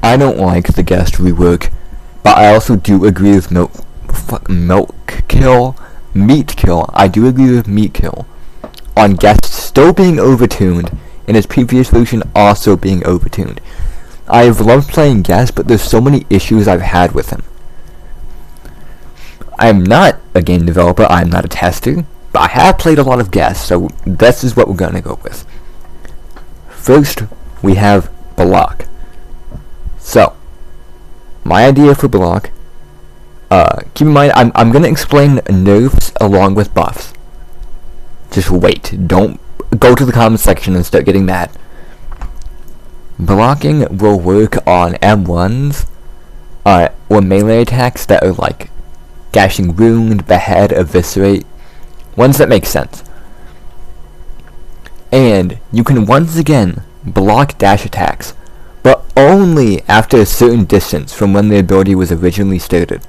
I don't like the guest rework, but I also do agree with Meat Kill. I do agree with Meat Kill on guest still being overtuned and his previous version also being overtuned. I've loved playing guest, but there's so many issues I've had with him. I'm not a game developer, I'm not a tester, but I have played a lot of guests, so this is what we're gonna go with. First, we have Block. So, my idea for Block, keep in mind, I'm gonna explain nerfs along with buffs. Just wait, don't go to the comment section and start getting mad. Blocking will work on M1s, or melee attacks that are like Dashing Wound, Behead, Eviscerate, ones that make sense. And you can once again block dash attacks, but only after a certain distance from when the ability was originally started.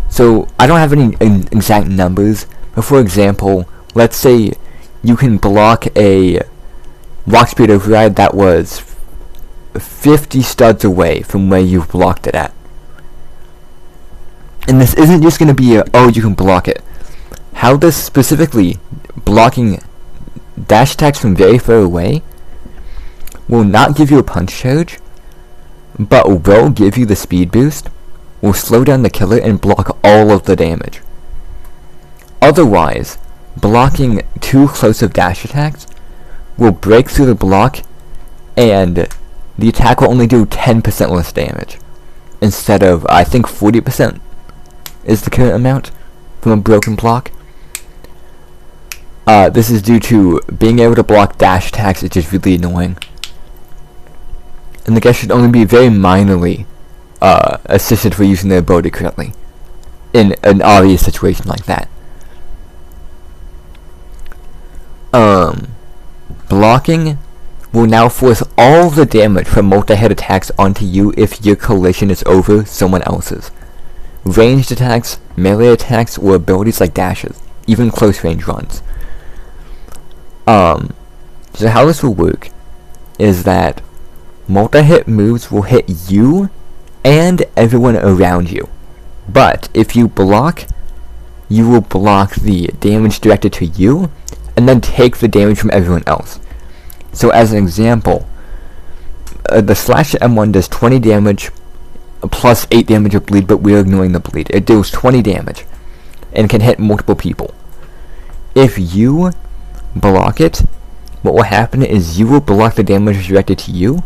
So I don't have any exact numbers, but for example, let's say you can block a Rock Speed Override that was 50 studs away from where you've blocked it at. And this isn't just going to be oh, you can block it. How this specifically blocking dash attacks from very far away will not give you a punch charge, but will give you the speed boost, will slow down the killer and block all of the damage. Otherwise, blocking too close of dash attacks will break through the block and the attack will only do 10% less damage instead of, I think, 40% is the current amount from a broken block. This is due to being able to block dash attacks, which is really annoying. And the guest should only be very minorly assisted for using their ability correctly in an obvious situation like that. Blocking will now force all the damage from multi-hit attacks onto you if your collision is over someone else's. Ranged attacks, melee attacks, or abilities like dashes, even close range runs. So how this will work is that multi-hit moves will hit you and everyone around you. But if you block, you will block the damage directed to you and then take the damage from everyone else. So as an example, the slash M1 does 20 damage plus 8 damage of bleed, but we're ignoring the bleed. It deals 20 damage and can hit multiple people. If you block it, what will happen is you will block the damage directed to you,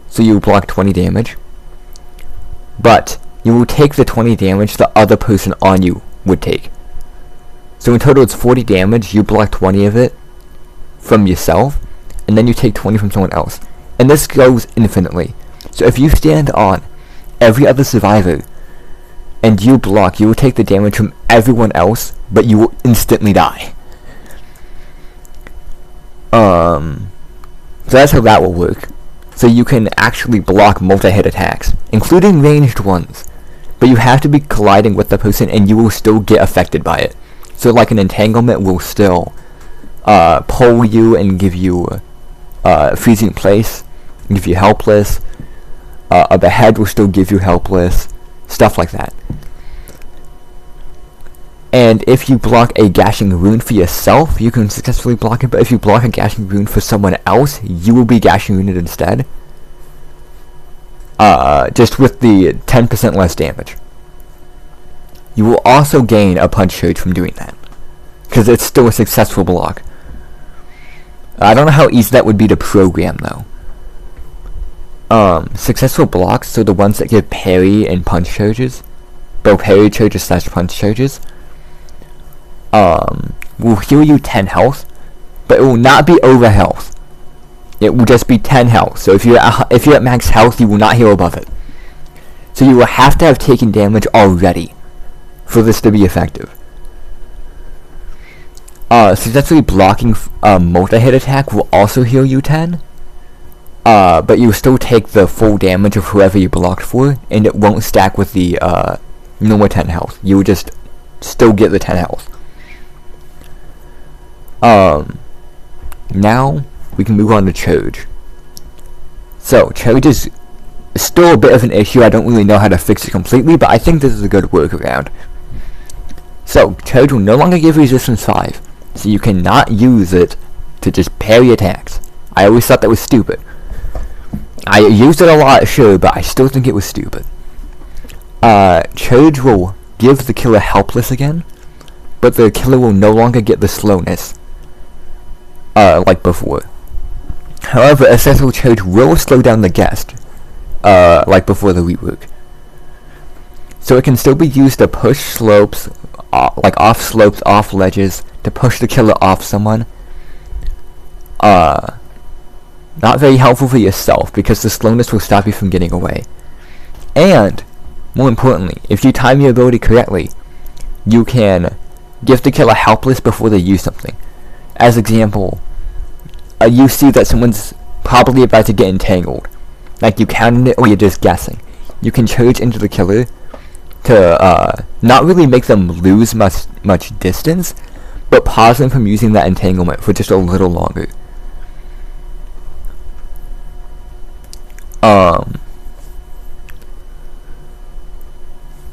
so you will block 20 damage, but you will take the 20 damage the other person on you would take. So in total it's 40 damage, you block 20 of it from yourself, and then you take 20 from someone else. And this goes infinitely. So if you stand on every other survivor and you block, you will take the damage from everyone else, but you will instantly die. So that's how that will work. So you can actually block multi-hit attacks, including ranged ones, but you have to be colliding with the person and you will still get affected by it. So like an entanglement will still pull you and give you freezing place, give you helpless. A behead will still give you helpless, stuff like that. And if you block a Gashing Wound for yourself, you can successfully block it, but if you block a Gashing Wound for someone else, you will be Gashing Wounded instead. Just with the 10% less damage. You will also gain a punch charge from doing that, because it's still a successful block. I don't know how easy that would be to program, though. Successful blocks, so the ones that give parry and punch charges, both parry charges slash punch charges, will heal you 10 health, but it will not be over health. It will just be 10 health. So if you're at max health, you will not heal above it. So you will have to have taken damage already for this to be effective. Successfully blocking multi-hit attack will also heal you 10. But you will still take the full damage of whoever you blocked for, and it won't stack with the normal 10 health. You will just still get the 10 health. Now we can move on to charge. So charge is still a bit of an issue. I don't really know how to fix it completely, but I think this is a good workaround. So, Charge will no longer give resistance 5, so you cannot use it to just parry attacks. I always thought that was stupid. I used it a lot, sure, but I still think it was stupid. Charge will give the killer helpless again, but the killer will no longer get the slowness, like before. However, Essential Charge will slow down the guest, like before the rework. So it can still be used to push slopes, like off slopes, off ledges, to push the killer off someone. Not very helpful for yourself, because the slowness will stop you from getting away. And, more importantly, if you time your ability correctly, you can give the killer helpless before they use something. As example, you see that someone's probably about to get entangled. Like you counted it or you're just guessing. You can charge into the killer to not really make them lose much distance, but pause them from using that entanglement for just a little longer.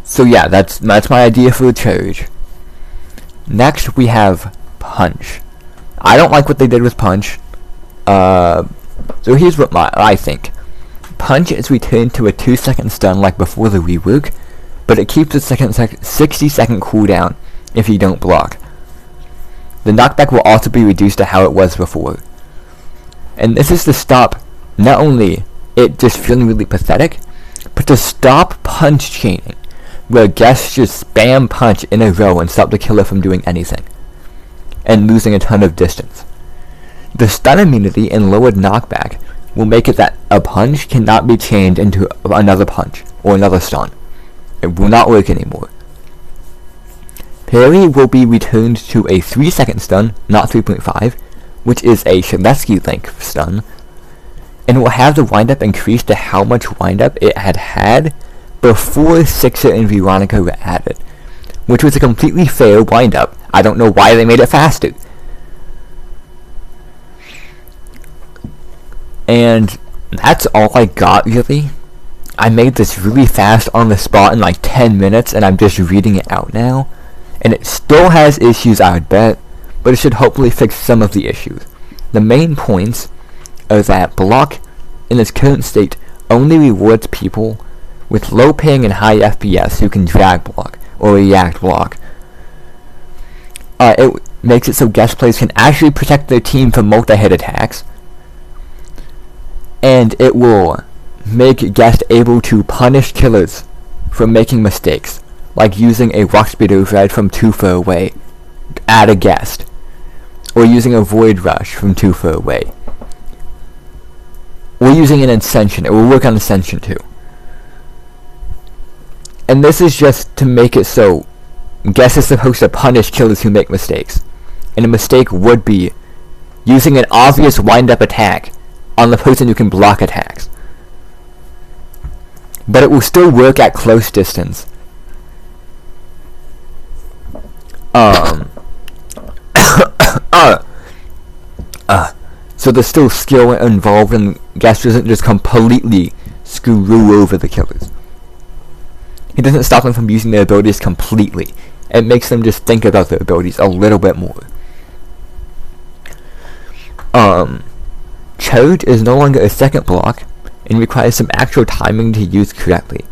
So yeah, that's my idea for a charge. Next we have Punch. I don't like what they did with Punch. So here's what I think. Punch is returned to a 2-second stun like before the rework, but it keeps a 60-second cooldown if you don't block. The knockback will also be reduced to how it was before. And this is to stop not only it just feeling really pathetic, but to stop punch chaining, where guests just spam punch in a row and stop the killer from doing anything, and losing a ton of distance. The stun immunity and lowered knockback will make it that a punch cannot be chained into another punch or another stun. It will not work anymore. Parry will be returned to a 3-second stun, not 3.5, which is a Shaletsky length stun, and will have the windup increased to how much windup it had before Sixer and Veronica were added, which was a completely fair windup. I don't know why they made it faster. And that's all I got, really. I made this really fast on the spot in like 10 minutes, and I'm just reading it out now. And it still has issues, I would bet, but it should hopefully fix some of the issues. The main points are that block, in its current state, only rewards people with low ping and high FPS who can drag block, or react block. It makes it so guest players can actually protect their team from multi-hit attacks, and it will make guests able to punish killers for making mistakes, like using a rock speed override from too far away at a guest, or using a void rush from too far away, or using an ascension. It will work on ascension too. And this is just to make it so guest is supposed to punish killers who make mistakes, and a mistake would be using an obvious wind-up attack on the person who can block attacks. But it will still work at close distance. So there's still skill involved, and guest doesn't just completely screw over the killers. It doesn't stop them from using their abilities completely. It makes them just think about their abilities a little bit more. Charge is no longer a second block and requires some actual timing to use correctly.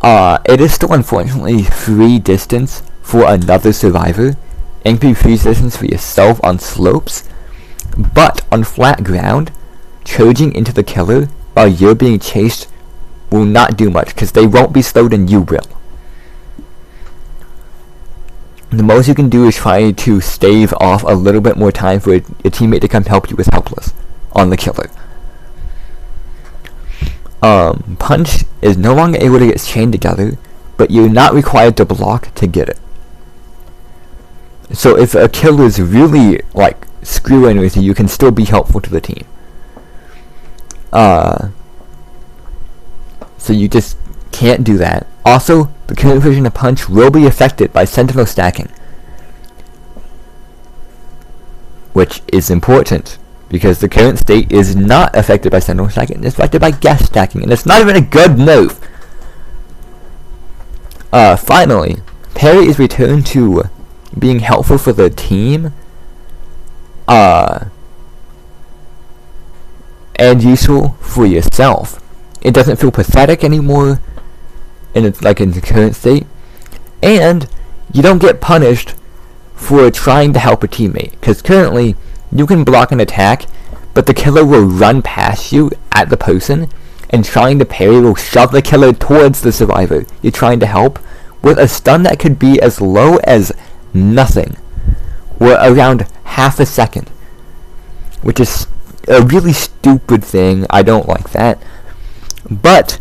It is still unfortunately free distance for another survivor, and can be free distance for yourself on slopes, but on flat ground, charging into the killer while you're being chased will not do much, because they won't be slowed and you will. The most you can do is try to stave off a little bit more time for a teammate to come help you with helpless on the killer. Punch is no longer able to get chained together, but you're not required to block to get it. So if a killer is really like screwing with you, you can still be helpful to the team. So you just can't do that. Also, the current version of Punch will be affected by Sentinel stacking, which is important, because the current state is not affected by sentinel stacking, it's affected by guest stacking, and it's not even a good move. Finally, parry is returned to being helpful for the team, and useful for yourself. It doesn't feel pathetic anymore, and it's like in the current state, and you don't get punished for trying to help a teammate, because currently you can block an attack, but the killer will run past you at the person, and trying to parry will shove the killer towards the survivor you're trying to help, with a stun that could be as low as nothing, or around half a second, which is a really stupid thing. I don't like that, but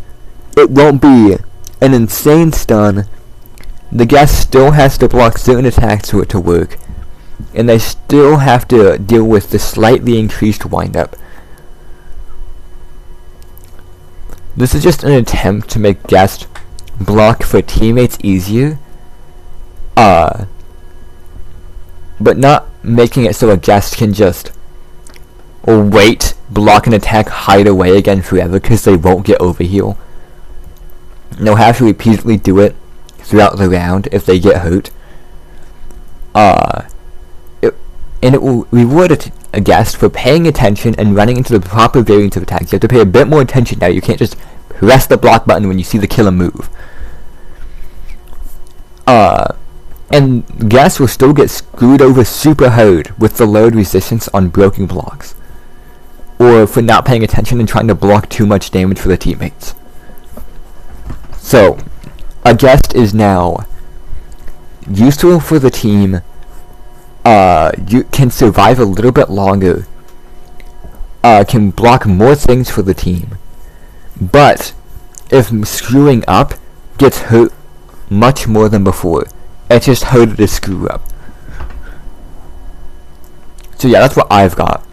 it won't be an insane stun. The guest still has to block certain attacks for it to work, and they still have to deal with the slightly increased windup. This is just an attempt to make guest block for teammates easier, but not making it so a guest can just wait, block an attack, hide away again forever because they won't get overheal. They'll have to repeatedly do it throughout the round if they get hurt. And it will reward a guest for paying attention and running into the proper variants of attacks. You have to pay a bit more attention now. You can't just press the block button when you see the killer move. And guests will still get screwed over super hard with the load resistance on broken blocks, or for not paying attention and trying to block too much damage for the teammates. So, a guest is now useful for the team. You can survive a little bit longer, can block more things for the team, but if screwing up, gets hurt much more than before. It's just harder to screw up. So yeah, that's what I've got.